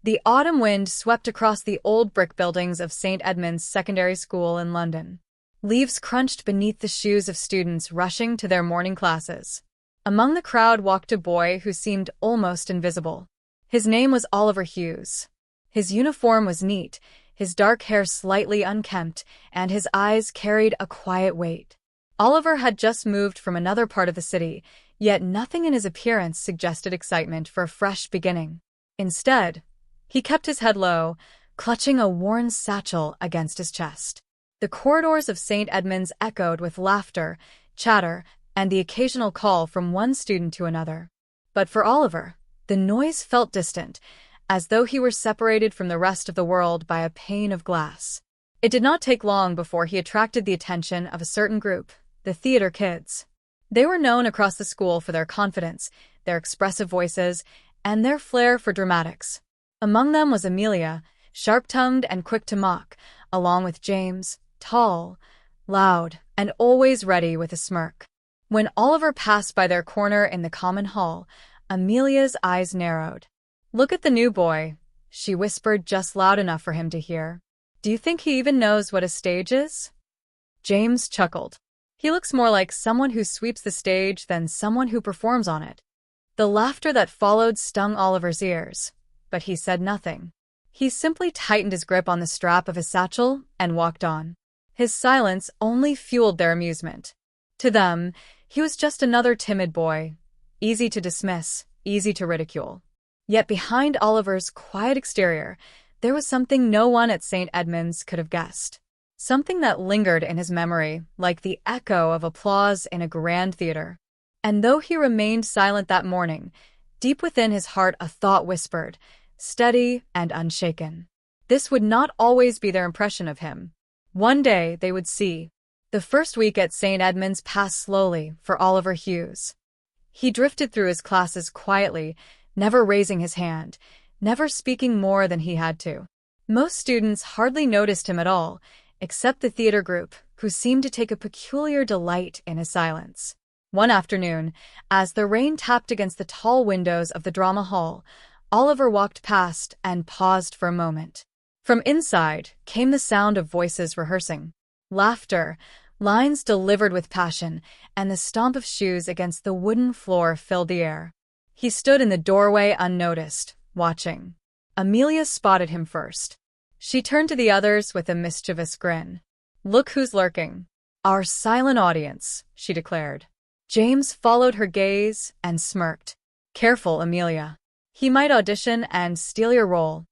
The autumn wind swept across the old brick buildings of St. Edmund's Secondary School in London. Leaves crunched beneath the shoes of students rushing to their morning classes. Among the crowd walked a boy who seemed almost invisible. His name was Oliver Hughes. His uniform was neat, his dark hair slightly unkempt, and his eyes carried a quiet weight. Oliver had just moved from another part of the city, yet nothing in his appearance suggested excitement for a fresh beginning. Instead, he kept his head low, clutching a worn satchel against his chest. The corridors of St. Edmund's echoed with laughter, chatter, and the occasional call from one student to another. But for Oliver, the noise felt distant, as though he were separated from the rest of the world by a pane of glass. It did not take long before he attracted the attention of a certain group, the theater kids. They were known across the school for their confidence, their expressive voices, and their flair for dramatics. Among them was Amelia, sharp-tongued and quick to mock, along with James, tall, loud, and always ready with a smirk. When Oliver passed by their corner in the common hall, Amelia's eyes narrowed. "Look at the new boy," she whispered just loud enough for him to hear. "Do you think he even knows what a stage is?" James chuckled. "He looks more like someone who sweeps the stage than someone who performs on it." The laughter that followed stung Oliver's ears, but he said nothing. He simply tightened his grip on the strap of his satchel and walked on. His silence only fueled their amusement. To them, he was just another timid boy, easy to dismiss, easy to ridicule. Yet behind Oliver's quiet exterior, there was something no one at St. Edmund's could have guessed. Something that lingered in his memory, like the echo of applause in a grand theater. And though he remained silent that morning, deep within his heart a thought whispered, steady and unshaken. This would not always be their impression of him. One day they would see. The first week at St. Edmund's passed slowly for Oliver Hughes. He drifted through his classes quietly, never raising his hand, never speaking more than he had to. Most students hardly noticed him at all, except the theater group, who seemed to take a peculiar delight in his silence. One afternoon, as the rain tapped against the tall windows of the drama hall, Oliver walked past and paused for a moment. From inside came the sound of voices rehearsing. Laughter, lines delivered with passion, and the stomp of shoes against the wooden floor filled the air. He stood in the doorway unnoticed, watching. Amelia spotted him first. She turned to the others with a mischievous grin. "Look who's lurking. Our silent audience," she declared. James followed her gaze and smirked. "Careful, Amelia. He might audition and steal your role."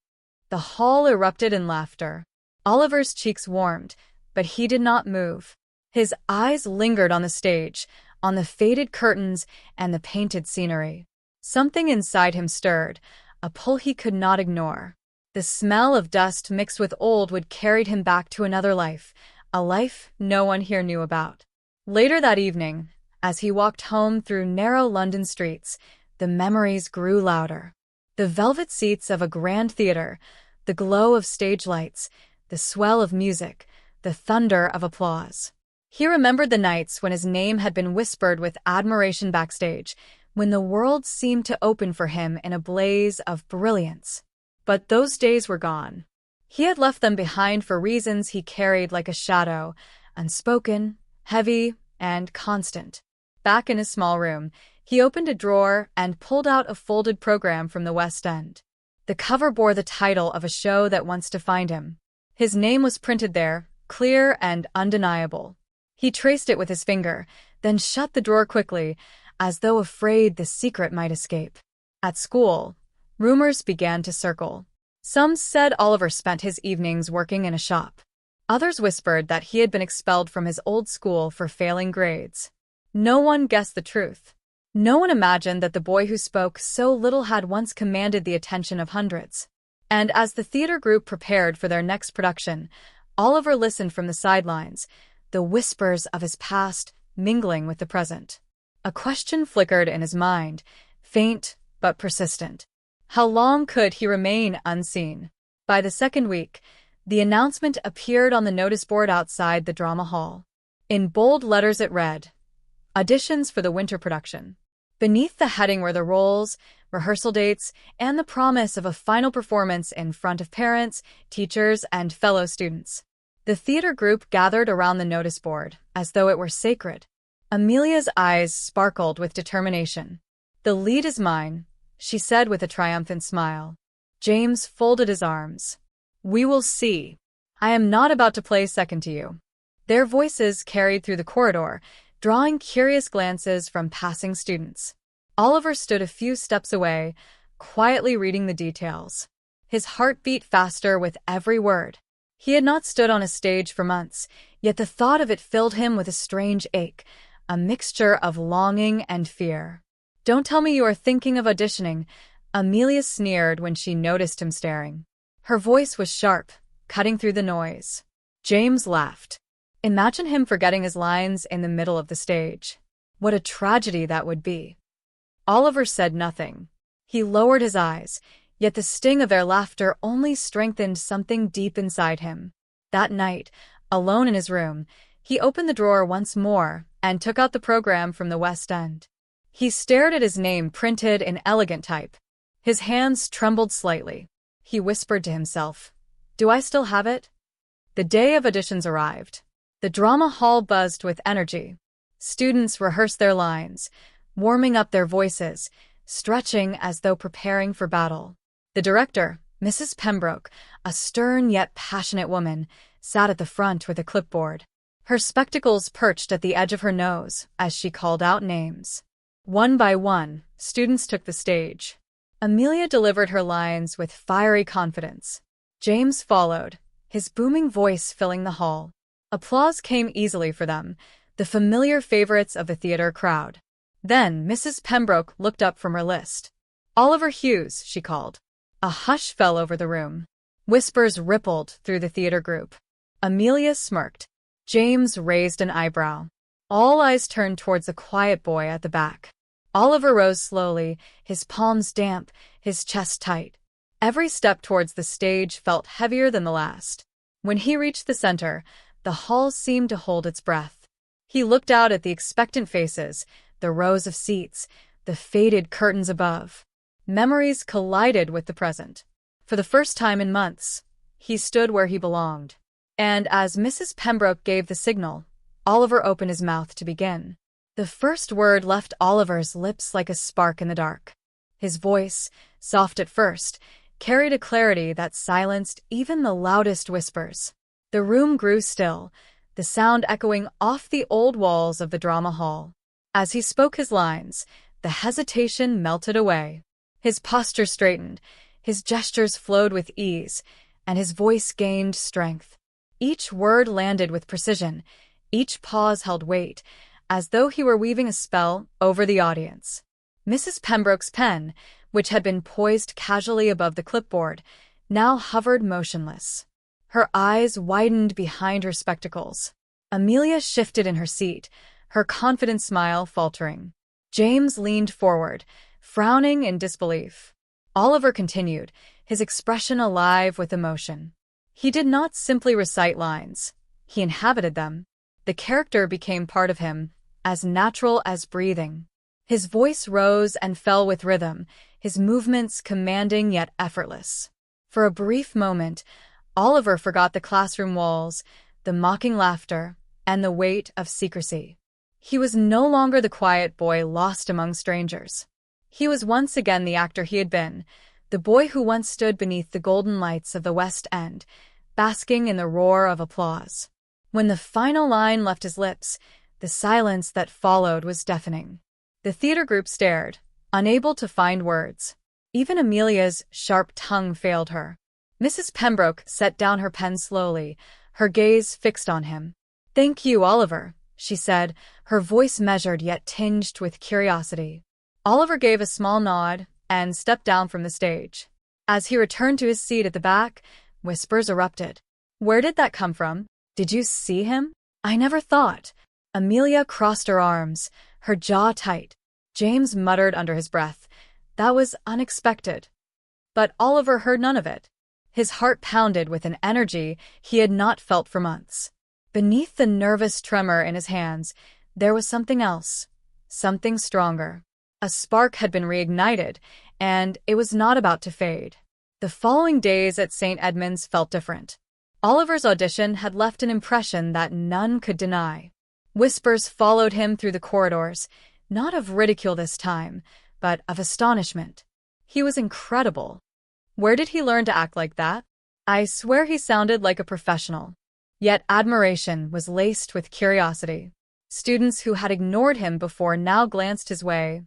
The hall erupted in laughter. Oliver's cheeks warmed, but he did not move. His eyes lingered on the stage, on the faded curtains and the painted scenery. Something inside him stirred, a pull he could not ignore. The smell of dust mixed with old wood carried him back to another life, a life no one here knew about. Later that evening, as he walked home through narrow London streets, the memories grew louder. The velvet seats of a grand theater, the glow of stage lights, the swell of music, the thunder of applause. He remembered the nights when his name had been whispered with admiration backstage, when the world seemed to open for him in a blaze of brilliance. But those days were gone. He had left them behind for reasons he carried like a shadow, unspoken, heavy, and constant. Back in his small room, he opened a drawer and pulled out a folded program from the West End. The cover bore the title of a show that once defined him. His name was printed there, clear and undeniable. He traced it with his finger, then shut the drawer quickly, as though afraid the secret might escape. At school, rumors began to circle. Some said Oliver spent his evenings working in a shop. Others whispered that he had been expelled from his old school for failing grades. No one guessed the truth. No one imagined that the boy who spoke so little had once commanded the attention of hundreds. And as the theater group prepared for their next production, Oliver listened from the sidelines, the whispers of his past mingling with the present. A question flickered in his mind, faint but persistent. How long could he remain unseen? By the second week, the announcement appeared on the notice board outside the drama hall. In bold letters it read, "Auditions for the winter production." Beneath the heading were the roles, rehearsal dates, and the promise of a final performance in front of parents, teachers, and fellow students. The theater group gathered around the notice board, as though it were sacred. Amelia's eyes sparkled with determination. "The lead is mine," she said with a triumphant smile. James folded his arms. "We will see. I am not about to play second to you." Their voices carried through the corridor, drawing curious glances from passing students. Oliver stood a few steps away, quietly reading the details. His heart beat faster with every word. He had not stood on a stage for months, yet the thought of it filled him with a strange ache, a mixture of longing and fear. "Don't tell me you are thinking of auditioning," Amelia sneered when she noticed him staring. Her voice was sharp, cutting through the noise. James laughed. Imagine him forgetting his lines in the middle of the stage. What a tragedy that would be. Oliver said nothing. He lowered his eyes, yet the sting of their laughter only strengthened something deep inside him. That night, alone in his room, he opened the drawer once more and took out the program from the West End. He stared at his name printed in elegant type. His hands trembled slightly. He whispered to himself, "Do I still have it?" The day of auditions arrived. The drama hall buzzed with energy. Students rehearsed their lines, warming up their voices, stretching as though preparing for battle. The director, Mrs. Pembroke, a stern yet passionate woman, sat at the front with a clipboard. Her spectacles perched at the edge of her nose as she called out names. One by one, students took the stage. Amelia delivered her lines with fiery confidence. James followed, his booming voice filling the hall. Applause came easily for them, the familiar favorites of the theater crowd. Then Mrs. Pembroke looked up from her list. "Oliver Hughes," she called. A hush fell over the room. Whispers rippled through the theater group. Amelia smirked. James raised an eyebrow. All eyes turned towards the quiet boy at the back. Oliver rose slowly, his palms damp, his chest tight. Every step towards the stage felt heavier than the last. When he reached the center, the hall seemed to hold its breath. He looked out at the expectant faces, the rows of seats, the faded curtains above. Memories collided with the present. For the first time in months, he stood where he belonged. And as Mrs. Pembroke gave the signal, Oliver opened his mouth to begin. The first word left Oliver's lips like a spark in the dark. His voice, soft at first, carried a clarity that silenced even the loudest whispers. The room grew still, the sound echoing off the old walls of the drama hall. As he spoke his lines, the hesitation melted away. His posture straightened, his gestures flowed with ease, and his voice gained strength. Each word landed with precision, each pause held weight, as though he were weaving a spell over the audience. Mrs. Pembroke's pen, which had been poised casually above the clipboard, now hovered motionless. Her eyes widened behind her spectacles. Amelia shifted in her seat, her confident smile faltering. James leaned forward, frowning in disbelief. Oliver continued, his expression alive with emotion. He did not simply recite lines. He inhabited them. The character became part of him, as natural as breathing. His voice rose and fell with rhythm, his movements commanding yet effortless. For a brief moment, Oliver forgot the classroom walls, the mocking laughter, and the weight of secrecy. He was no longer the quiet boy lost among strangers. He was once again the actor he had been, the boy who once stood beneath the golden lights of the West End, basking in the roar of applause. When the final line left his lips, the silence that followed was deafening. The theater group stared, unable to find words. Even Amelia's sharp tongue failed her. Mrs. Pembroke set down her pen slowly, her gaze fixed on him. "Thank you, Oliver," she said, her voice measured yet tinged with curiosity. Oliver gave a small nod and stepped down from the stage. As he returned to his seat at the back, whispers erupted. "Where did that come from? Did you see him? I never thought." Amelia crossed her arms, her jaw tight. James muttered under his breath, "That was unexpected." But Oliver heard none of it. His heart pounded with an energy he had not felt for months. Beneath the nervous tremor in his hands, there was something else, something stronger. A spark had been reignited, and it was not about to fade. The following days at St. Edmund's felt different. Oliver's audition had left an impression that none could deny. Whispers followed him through the corridors, not of ridicule this time, but of astonishment. He was incredible. Where did he learn to act like that? I swear he sounded like a professional. Yet admiration was laced with curiosity. Students who had ignored him before now glanced his way,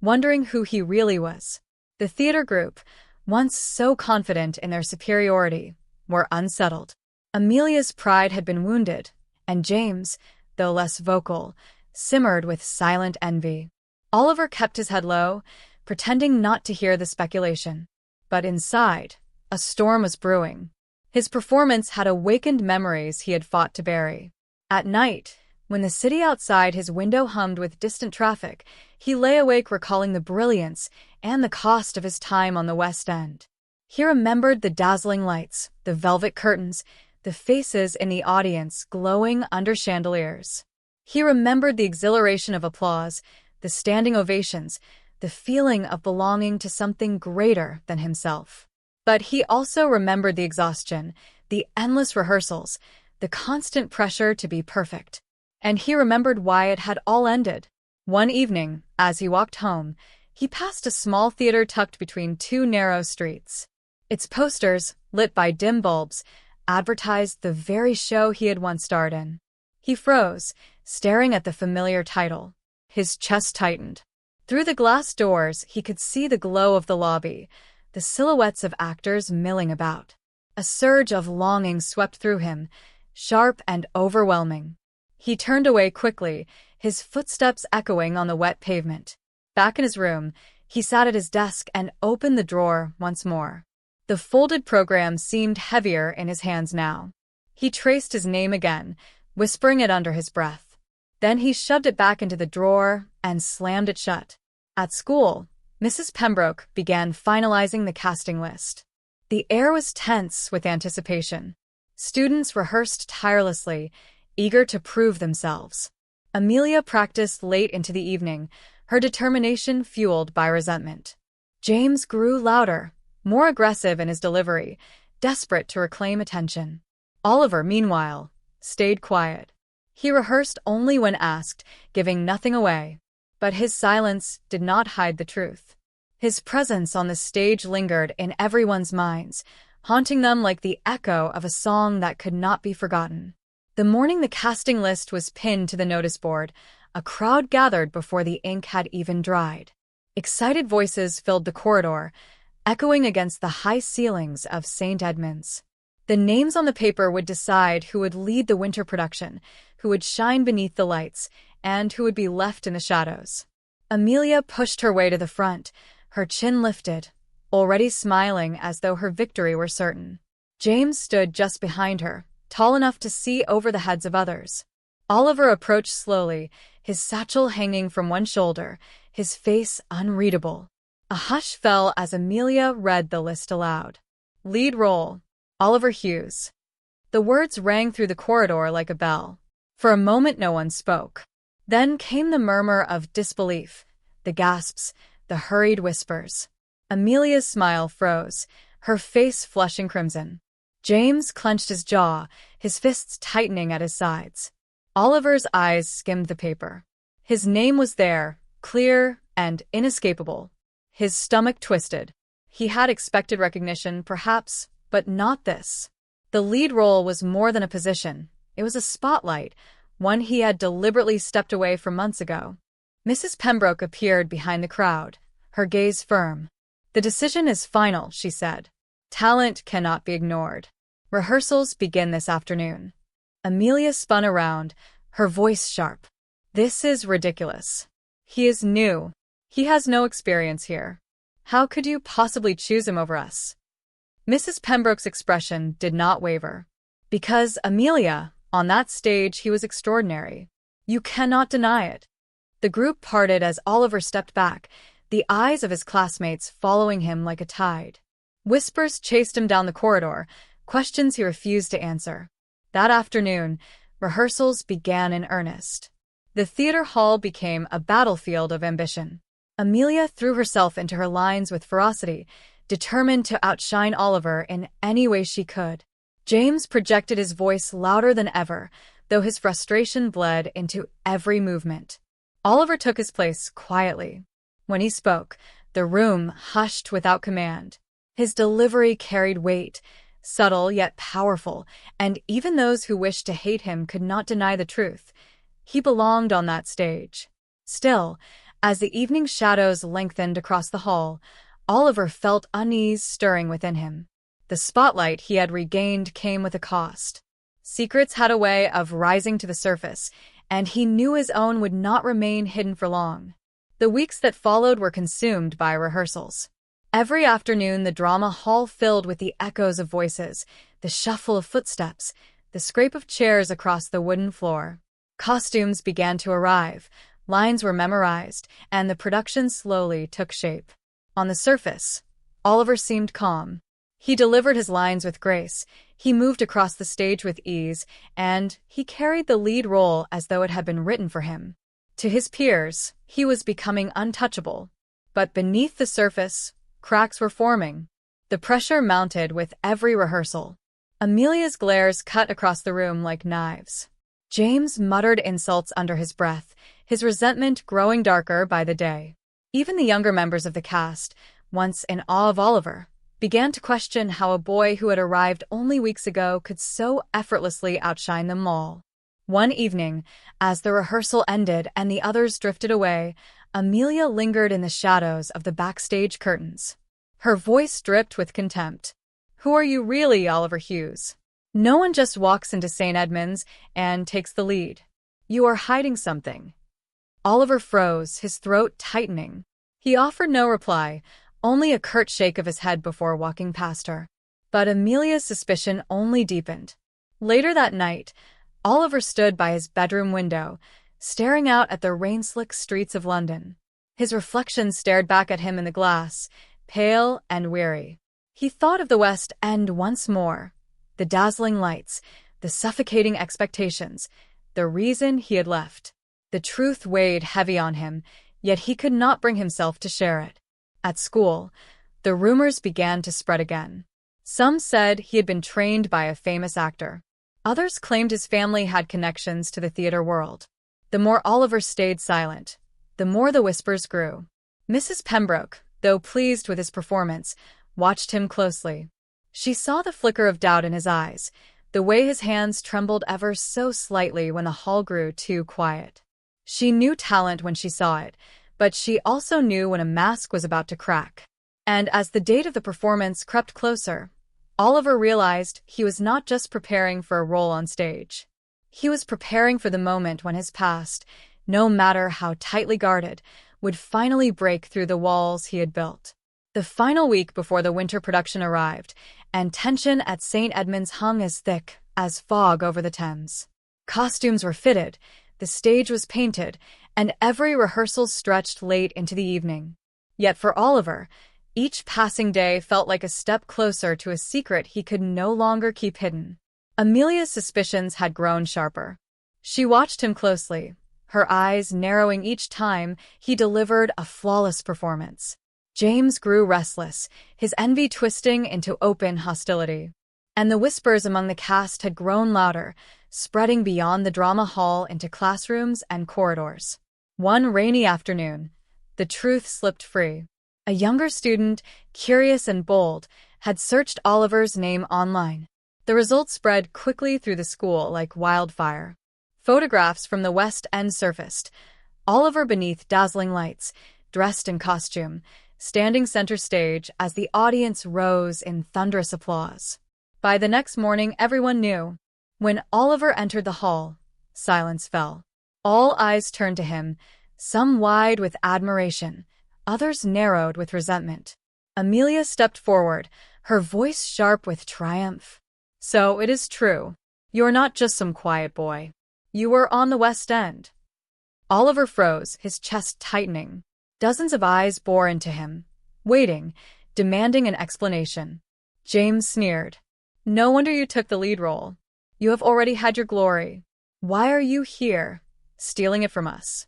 wondering who he really was. The theater group, once so confident in their superiority, were unsettled. Amelia's pride had been wounded, and James, though less vocal, simmered with silent envy. Oliver kept his head low, pretending not to hear the speculation. But inside, a storm was brewing. His performance had awakened memories he had fought to bury. At night, when the city outside his window hummed with distant traffic, he lay awake recalling the brilliance and the cost of his time on the West End. He remembered the dazzling lights, the velvet curtains, the faces in the audience glowing under chandeliers. He remembered the exhilaration of applause, the standing ovations, the feeling of belonging to something greater than himself. But he also remembered the exhaustion, the endless rehearsals, the constant pressure to be perfect. And he remembered why it had all ended. One evening, as he walked home, he passed a small theater tucked between two narrow streets. Its posters, lit by dim bulbs, advertised the very show he had once starred in. He froze, staring at the familiar title. His chest tightened. Through the glass doors, he could see the glow of the lobby, the silhouettes of actors milling about. A surge of longing swept through him, sharp and overwhelming. He turned away quickly, his footsteps echoing on the wet pavement. Back in his room, he sat at his desk and opened the drawer once more. The folded program seemed heavier in his hands now. He traced his name again, whispering it under his breath. Then he shoved it back into the drawer and slammed it shut. At school, Mrs. Pembroke began finalizing the casting list. The air was tense with anticipation. Students rehearsed tirelessly, eager to prove themselves. Amelia practiced late into the evening, her determination fueled by resentment. James grew louder, more aggressive in his delivery, desperate to reclaim attention. Oliver, meanwhile, stayed quiet. He rehearsed only when asked, giving nothing away. But his silence did not hide the truth. His presence on the stage lingered in everyone's minds, haunting them like the echo of a song that could not be forgotten. The morning the casting list was pinned to the notice board, a crowd gathered before the ink had even dried. Excited voices filled the corridor, echoing against the high ceilings of St. Edmund's. The names on the paper would decide who would lead the winter production, who would shine beneath the lights, and who would be left in the shadows. Amelia pushed her way to the front, her chin lifted, already smiling as though her victory were certain. James stood just behind her, tall enough to see over the heads of others. Oliver approached slowly, his satchel hanging from one shoulder, his face unreadable. A hush fell as Amelia read the list aloud. Lead role, Oliver Hughes. The words rang through the corridor like a bell. For a moment no one spoke. Then came the murmur of disbelief, the gasps, the hurried whispers. Amelia's smile froze, her face flushing crimson. James clenched his jaw, his fists tightening at his sides. Oliver's eyes skimmed the paper. His name was there, clear and inescapable. His stomach twisted. He had expected recognition, perhaps, but not this. The lead role was more than a position. It was a spotlight, one he had deliberately stepped away from months ago. Mrs. Pembroke appeared behind the crowd, her gaze firm. The decision is final, she said. Talent cannot be ignored. Rehearsals begin this afternoon. Amelia spun around, her voice sharp. This is ridiculous. He is new. He has no experience here. How could you possibly choose him over us? Mrs. Pembroke's expression did not waver. Because, Amelia, on that stage he was extraordinary. You cannot deny it. The group parted as Oliver stepped back, the eyes of his classmates following him like a tide. Whispers chased him down the corridor, questions he refused to answer. That afternoon, rehearsals began in earnest. The theater hall became a battlefield of ambition. Amelia threw herself into her lines with ferocity, determined to outshine Oliver in any way she could. James projected his voice louder than ever, though his frustration bled into every movement. Oliver took his place quietly. When he spoke, the room hushed without command. His delivery carried weight, subtle yet powerful, and even those who wished to hate him could not deny the truth. He belonged on that stage. Still, as the evening shadows lengthened across the hall, Oliver felt unease stirring within him. The spotlight he had regained came with a cost. Secrets had a way of rising to the surface, and he knew his own would not remain hidden for long. The weeks that followed were consumed by rehearsals. Every afternoon the drama hall filled with the echoes of voices, the shuffle of footsteps, the scrape of chairs across the wooden floor. Costumes began to arrive, lines were memorized, and the production slowly took shape. On the surface, Oliver seemed calm. He delivered his lines with grace, he moved across the stage with ease, and he carried the lead role as though it had been written for him. To his peers, he was becoming untouchable. But beneath the surface, cracks were forming. The pressure mounted with every rehearsal. Amelia's glares cut across the room like knives. James muttered insults under his breath, his resentment growing darker by the day. Even the younger members of the cast, once in awe of Oliver, began to question how a boy who had arrived only weeks ago could so effortlessly outshine them all. One evening, as the rehearsal ended and the others drifted away, Amelia lingered in the shadows of the backstage curtains. Her voice dripped with contempt. "Who are you really, Oliver Hughes? No one just walks into St. Edmund's and takes the lead. You are hiding something." Oliver froze, his throat tightening. He offered no reply, only a curt shake of his head before walking past her. But Amelia's suspicion only deepened. Later that night, Oliver stood by his bedroom window, staring out at the rain-slick streets of London. His reflection stared back at him in the glass, pale and weary. He thought of the West End once more, the dazzling lights, the suffocating expectations, the reason he had left. The truth weighed heavy on him, yet he could not bring himself to share it. At school, the rumors began to spread again. Some said he had been trained by a famous actor. Others claimed his family had connections to the theater world. The more Oliver stayed silent, the more the whispers grew. Mrs. Pembroke, though pleased with his performance, watched him closely. She saw the flicker of doubt in his eyes, the way his hands trembled ever so slightly when the hall grew too quiet. She knew talent when she saw it, but she also knew when a mask was about to crack. And as the date of the performance crept closer, Oliver realized he was not just preparing for a role on stage. He was preparing for the moment when his past, no matter how tightly guarded, would finally break through the walls he had built. The final week before the winter production arrived, and tension at St. Edmund's hung as thick as fog over the Thames. Costumes were fitted, the stage was painted, and every rehearsal stretched late into the evening. Yet for Oliver, each passing day felt like a step closer to a secret he could no longer keep hidden. Amelia's suspicions had grown sharper. She watched him closely, her eyes narrowing each time he delivered a flawless performance. James grew restless, his envy twisting into open hostility. And the whispers among the cast had grown louder, spreading beyond the drama hall into classrooms and corridors. One rainy afternoon, the truth slipped free. A younger student, curious and bold, had searched Oliver's name online. The results spread quickly through the school like wildfire. Photographs from the West End surfaced. Oliver beneath dazzling lights, dressed in costume, standing center stage as the audience rose in thunderous applause. By the next morning, everyone knew. When Oliver entered the hall, silence fell. All eyes turned to him, some wide with admiration, others narrowed with resentment. Amelia stepped forward, her voice sharp with triumph. "So it is true. You're not just some quiet boy. You were on the West End." Oliver froze, his chest tightening. Dozens of eyes bore into him, waiting, demanding an explanation. James sneered. "No wonder you took the lead role. You have already had your glory. Why are you here, stealing it from us?"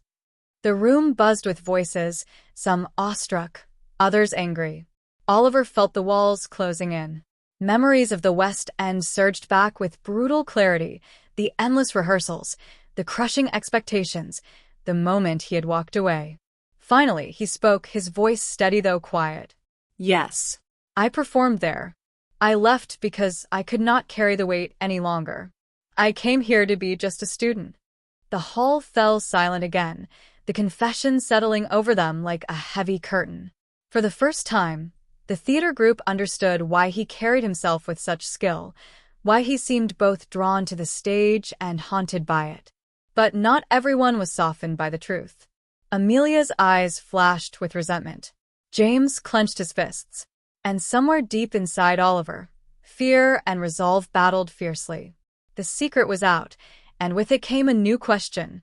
The room buzzed with voices, some awestruck, others angry. Oliver felt the walls closing in. Memories of the West End surged back with brutal clarity, the endless rehearsals, the crushing expectations, the moment he had walked away. Finally, he spoke, his voice steady though quiet. "Yes, I performed there. I left because I could not carry the weight any longer. I came here to be just a student." The hall fell silent again, the confession settling over them like a heavy curtain. For the first time, the theater group understood why he carried himself with such skill, why he seemed both drawn to the stage and haunted by it. But not everyone was softened by the truth. Amelia's eyes flashed with resentment. James clenched his fists. And somewhere deep inside Oliver, fear and resolve battled fiercely. The secret was out, and with it came a new question.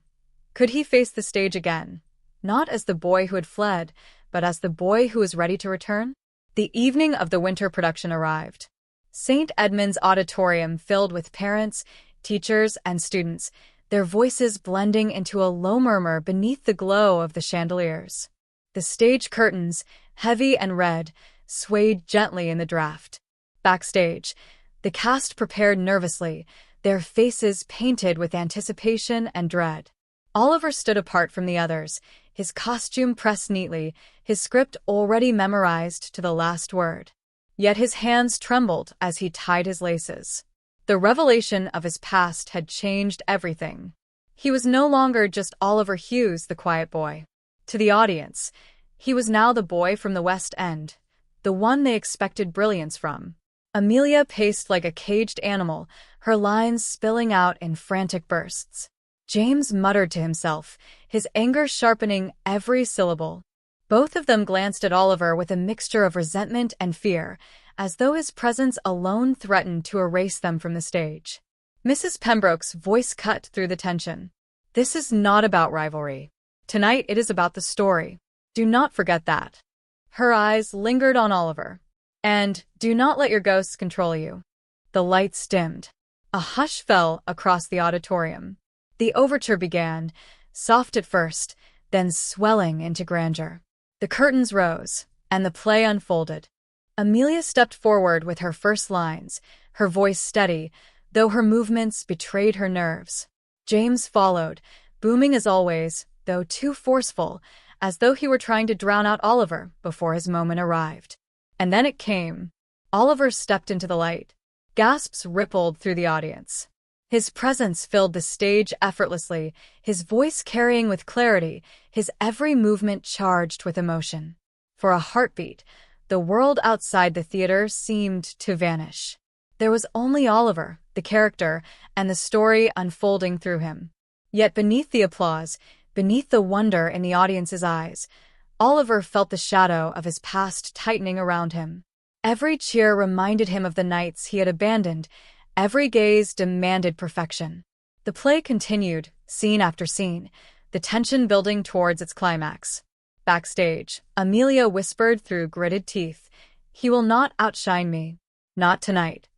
Could he face the stage again? Not as the boy who had fled, but as the boy who was ready to return? The evening of the winter production arrived. St. Edmund's auditorium filled with parents, teachers, and students, their voices blending into a low murmur beneath the glow of the chandeliers. The stage curtains, heavy and red, swayed gently in the draft. Backstage, the cast prepared nervously, their faces painted with anticipation and dread. Oliver stood apart from the others, his costume pressed neatly, his script already memorized to the last word. Yet his hands trembled as he tied his laces. The revelation of his past had changed everything. He was no longer just Oliver Hughes, the quiet boy. To the audience, he was now the boy from the West End, the one they expected brilliance from. Amelia paced like a caged animal, her lines spilling out in frantic bursts. James muttered to himself, his anger sharpening every syllable. Both of them glanced at Oliver with a mixture of resentment and fear, as though his presence alone threatened to erase them from the stage. Mrs. Pembroke's voice cut through the tension. "This is not about rivalry. Tonight it is about the story. Do not forget that." Her eyes lingered on Oliver. "And do not let your ghosts control you." The lights dimmed. A hush fell across the auditorium. The overture began, soft at first, then swelling into grandeur. The curtains rose, and the play unfolded. Amelia stepped forward with her first lines, her voice steady, though her movements betrayed her nerves. James followed, booming as always, though too forceful, as though he were trying to drown out Oliver before his moment arrived. And then it came. Oliver stepped into the light. Gasps rippled through the audience. His presence filled the stage effortlessly, his voice carrying with clarity, his every movement charged with emotion. For a heartbeat, the world outside the theater seemed to vanish. There was only Oliver, the character, and the story unfolding through him. Yet beneath the applause, beneath the wonder in the audience's eyes, Oliver felt the shadow of his past tightening around him. Every cheer reminded him of the nights he had abandoned, every gaze demanded perfection. The play continued, scene after scene, the tension building towards its climax. Backstage, Amelia whispered through gritted teeth, "He will not outshine me. Not tonight."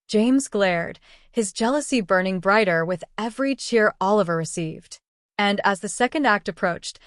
James glared, his jealousy burning brighter with every cheer Oliver received. And as the second act approached,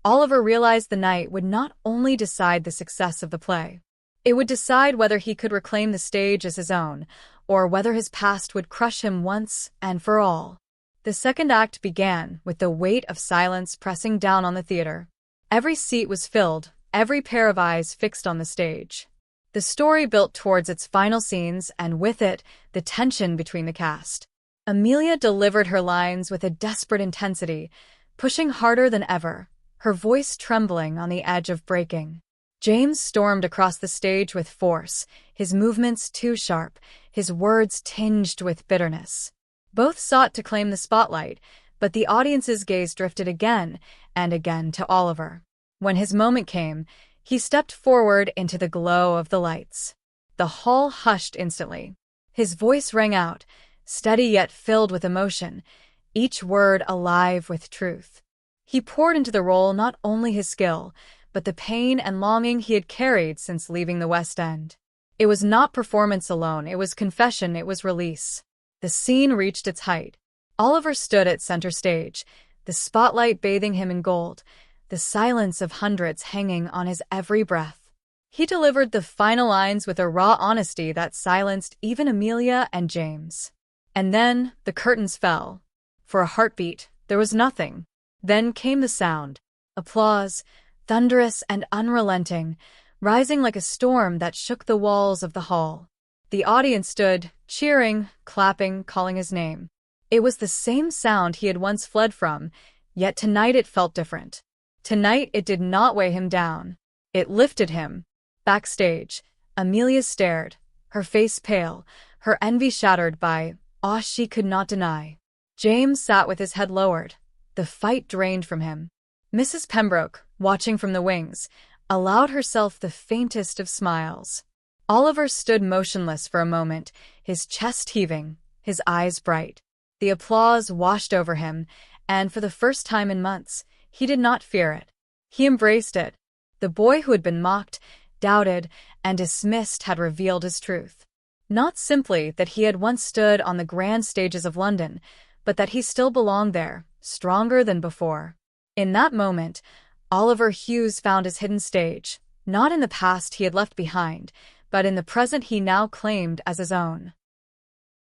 Oliver realized the night would not only decide the success of the play. It would decide whether he could reclaim the stage as his own, or whether his past would crush him once and for all. The second act began with the weight of silence pressing down on the theater. Every seat was filled, every pair of eyes fixed on the stage. The story built towards its final scenes, and with it, the tension between the cast. Amelia delivered her lines with a desperate intensity, pushing harder than ever, her voice trembling on the edge of breaking. James stormed across the stage with force, his movements too sharp, his words tinged with bitterness. Both sought to claim the spotlight, but the audience's gaze drifted again and again to Oliver. When his moment came, he stepped forward into the glow of the lights. The hall hushed instantly. His voice rang out, steady yet filled with emotion, each word alive with truth. He poured into the role not only his skill, but the pain and longing he had carried since leaving the West End. It was not performance alone, it was confession, it was release. The scene reached its height. Oliver stood at center stage, the spotlight bathing him in gold, the silence of hundreds hanging on his every breath. He delivered the final lines with a raw honesty that silenced even Amelia and James. And then the curtains fell. For a heartbeat, there was nothing. Then came the sound. Applause, thunderous and unrelenting, rising like a storm that shook the walls of the hall. The audience stood, cheering, clapping, calling his name. It was the same sound he had once fled from, yet tonight it felt different. Tonight it did not weigh him down. It lifted him. Backstage, Amelia stared, her face pale, her envy shattered by awe she could not deny. James sat with his head lowered, the fight drained from him. Mrs. Pembroke, watching from the wings, allowed herself the faintest of smiles. Oliver stood motionless for a moment, his chest heaving, his eyes bright. The applause washed over him, and for the first time in months, he did not fear it. He embraced it. The boy who had been mocked, doubted, and dismissed had revealed his truth. Not simply that he had once stood on the grand stages of London, but that he still belonged there, stronger than before. In that moment, Oliver Hughes found his hidden stage, not in the past he had left behind, but in the present he now claimed as his own.